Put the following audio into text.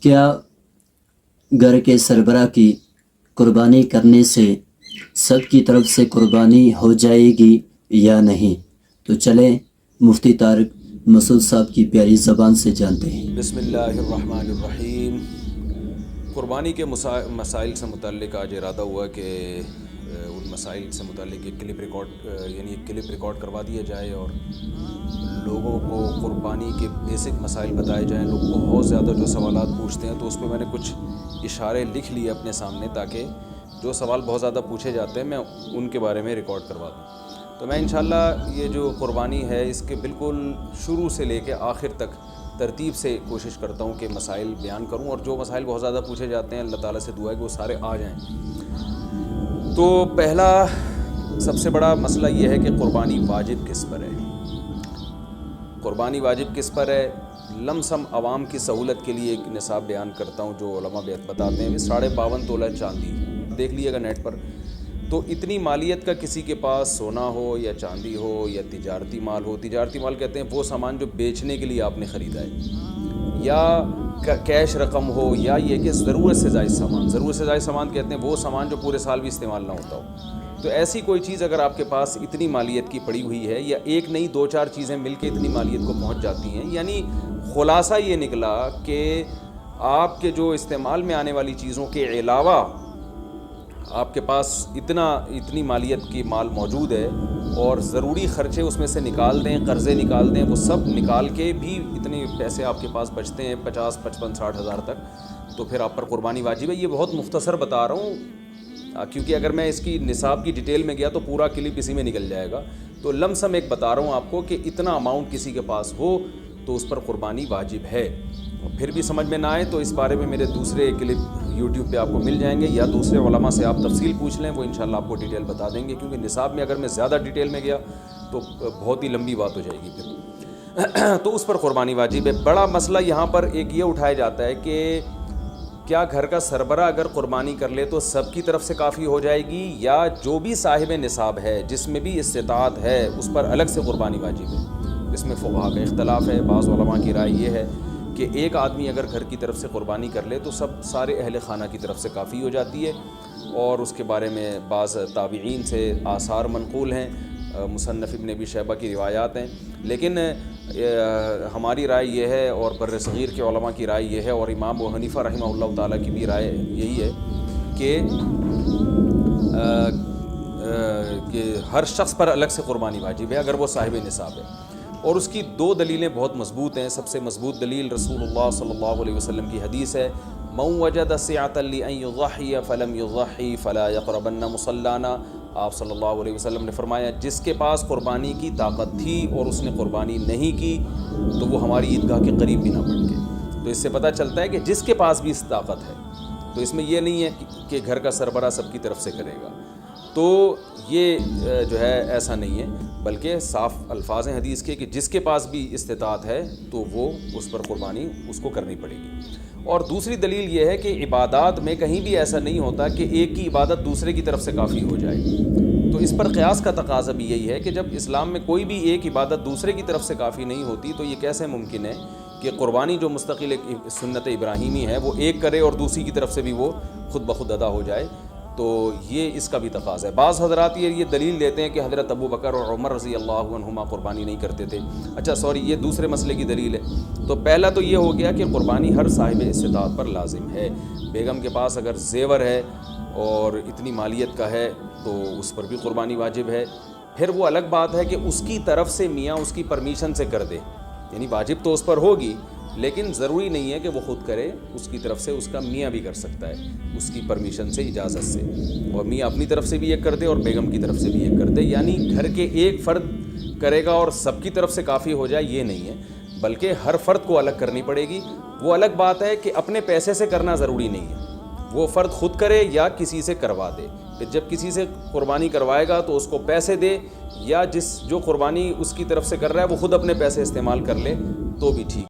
کیا گھر کے سربراہ کی قربانی کرنے سے سب کی طرف سے قربانی ہو جائے گی یا نہیں؟ تو چلیں مفتی طارق مسعود صاحب کی پیاری زبان سے جانتے ہیں۔ بسم اللہ الرحمن الرحیم۔ قربانی کے مسائل سے متعلق آج ارادہ ہوا کہ ان مسائل سے متعلق ایک کلپ ریکارڈ کروا دیا جائے اور لوگوں کو قربانی کے بیسک مسائل بتائے جائیں۔ لوگ بہت زیادہ جو سوالات پوچھتے ہیں، تو اس پہ میں نے کچھ اشارے لکھ لیے اپنے سامنے، تاکہ جو سوال بہت زیادہ پوچھے جاتے ہیں میں ان کے بارے میں ریکارڈ کروا دوں۔ تو میں انشاءاللہ یہ جو قربانی ہے اس کے بالکل شروع سے لے کے آخر تک ترتیب سے کوشش کرتا ہوں کہ مسائل بیان کروں، اور جو مسائل بہت زیادہ پوچھے جاتے ہیں اللہ تعالیٰ سے دعا ہے کہ وہ سارے آ جائیں۔ تو پہلا سب سے بڑا مسئلہ یہ ہے کہ قربانی واجب کس پر ہے؟ قربانی واجب کس پر ہے؟ لم سم عوام کی سہولت کے لیے ایک نصاب بیان کرتا ہوں جو علماء بتاتے ہیں۔ 52.5 تولہ چاندی دیکھ لیے گا نیٹ پر، تو اتنی مالیت کا کسی کے پاس سونا ہو یا چاندی ہو یا تجارتی مال ہو، تجارتی مال کہتے ہیں وہ سامان جو بیچنے کے لیے آپ نے خریدا ہے، یا کیش رقم ہو، یا یہ کہ ضرورت سے زائد سامان، ضرورت سے زائد سامان کہتے ہیں وہ سامان جو پورے سال بھی استعمال نہ ہوتا ہو۔ تو ایسی کوئی چیز اگر آپ کے پاس اتنی مالیت کی پڑی ہوئی ہے، یا ایک نہیں 2-4 چیزیں مل کے اتنی مالیت کو پہنچ جاتی ہیں، یعنی خلاصہ یہ نکلا کہ آپ کے جو استعمال میں آنے والی چیزوں کے علاوہ آپ کے پاس اتنی مالیت کی مال موجود ہے، اور ضروری خرچے اس میں سے نکال دیں، قرضے نکال دیں، وہ سب نکال کے بھی اتنے پیسے آپ کے پاس بچتے ہیں 50، 55، 60 ہزار تک، تو پھر آپ پر قربانی واجب ہے۔ یہ بہت مختصر بتا رہا ہوں، کیونکہ اگر میں اس کی نصاب کی ڈیٹیل میں گیا تو پورا کلپ اسی میں نکل جائے گا۔ تو لم سم ایک بتا رہا ہوں آپ کو کہ اتنا اماؤنٹ کسی کے پاس ہو تو اس پر قربانی واجب ہے۔ پھر بھی سمجھ میں نہ آئے تو اس بارے میں میرے دوسرے کلپ یوٹیوب پہ آپ کو مل جائیں گے، یا دوسرے علماء سے آپ تفصیل پوچھ لیں، وہ انشاءاللہ آپ کو ڈیٹیل بتا دیں گے، کیونکہ نصاب میں اگر میں زیادہ ڈیٹیل میں گیا تو بہت ہی لمبی بات ہو جائے گی پھر۔ تو اس پر قربانی واجب ہے۔ بڑا مسئلہ یہاں پر ایک یہ اٹھایا جاتا ہے کہ کیا گھر کا سربراہ اگر قربانی کر لے تو سب کی طرف سے کافی ہو جائے گی، یا جو بھی صاحب نصاب ہے جس میں بھی استطاعت ہے اس پر الگ سے قربانی واجب ہے؟ اس میں فقہاء کا اختلاف ہے۔ بعض علماء کی رائے یہ ہے کہ ایک آدمی اگر گھر کی طرف سے قربانی کر لے تو سارے اہل خانہ کی طرف سے کافی ہو جاتی ہے، اور اس کے بارے میں بعض تابعین سے آثار منقول ہیں، مصنف ابن ابی شیبہ کی روایات ہیں۔ لیکن ہماری رائے یہ ہے، اور بر صغیر کے علماء کی رائے یہ ہے، اور امام ابو حنیفہ رحمہ اللہ تعالیٰ کی بھی رائے یہی ہے کہ ہر شخص پر الگ سے قربانی واجب ہے اگر وہ صاحب نصاب ہے۔ اور اس کی 2 دلیلیں بہت مضبوط ہیں۔ سب سے مضبوط دلیل رسول اللہ صلی اللہ علیہ وسلم کی حدیث ہے، من وجد سعة لأن يضحي فلم يضحي فلا يقربن مصلانا۔ آپ صلی اللہ علیہ وسلم نے فرمایا جس کے پاس قربانی کی طاقت تھی اور اس نے قربانی نہیں کی تو وہ ہماری عیدگاہ کے قریب بھی نہ بڑھ کے۔ تو اس سے پتہ چلتا ہے کہ جس کے پاس بھی اس طاقت ہے، تو اس میں یہ نہیں ہے کہ گھر کا سربراہ سب کی طرف سے کرے گا، تو یہ جو ہے ایسا نہیں ہے، بلکہ صاف الفاظ ہیں حدیث کے کہ جس کے پاس بھی استطاعت ہے تو وہ اس پر قربانی اس کو کرنی پڑے گی۔ اور دوسری دلیل یہ ہے کہ عبادات میں کہیں بھی ایسا نہیں ہوتا کہ ایک کی عبادت دوسرے کی طرف سے کافی ہو جائے، تو اس پر قیاس کا تقاضا بھی یہی ہے کہ جب اسلام میں کوئی بھی ایک عبادت دوسرے کی طرف سے کافی نہیں ہوتی تو یہ کیسے ممکن ہے کہ قربانی جو مستقل ایک سنت ابراہیمی ہے وہ ایک کرے اور دوسری کی طرف سے بھی وہ خود بخود ادا ہو جائے؟ تو یہ اس کا بھی تقاضا ہے۔ بعض حضرات یہ دلیل دیتے ہیں کہ حضرت ابو بکر اور عمر رضی اللہ عنہما قربانی نہیں کرتے تھے۔ یہ دوسرے مسئلے کی دلیل ہے۔ تو پہلا تو یہ ہو گیا کہ قربانی ہر صاحب استطاعت پر لازم ہے۔ بیگم کے پاس اگر زیور ہے اور اتنی مالیت کا ہے تو اس پر بھی قربانی واجب ہے۔ پھر وہ الگ بات ہے کہ اس کی طرف سے میاں اس کی پرمیشن سے کر دے، یعنی واجب تو اس پر ہوگی لیکن ضروری نہیں ہے کہ وہ خود کرے، اس کی طرف سے اس کا میاں بھی کر سکتا ہے اس کی پرمیشن سے، اجازت سے، اور میاں اپنی طرف سے بھی ایک کر دے اور بیگم کی طرف سے بھی ایک کر دے، یعنی گھر کے ایک فرد کرے گا اور سب کی طرف سے کافی ہو جائے یہ نہیں ہے، بلکہ ہر فرد کو الگ کرنی پڑے گی۔ وہ الگ بات ہے کہ اپنے پیسے سے کرنا ضروری نہیں ہے، وہ فرد خود کرے یا کسی سے کروا دے۔ پھر جب کسی سے قربانی کروائے گا تو اس کو پیسے دے، یا جو قربانی اس کی طرف سے کر رہا ہے وہ خود اپنے پیسے استعمال کر لے تو بھی ٹھیک۔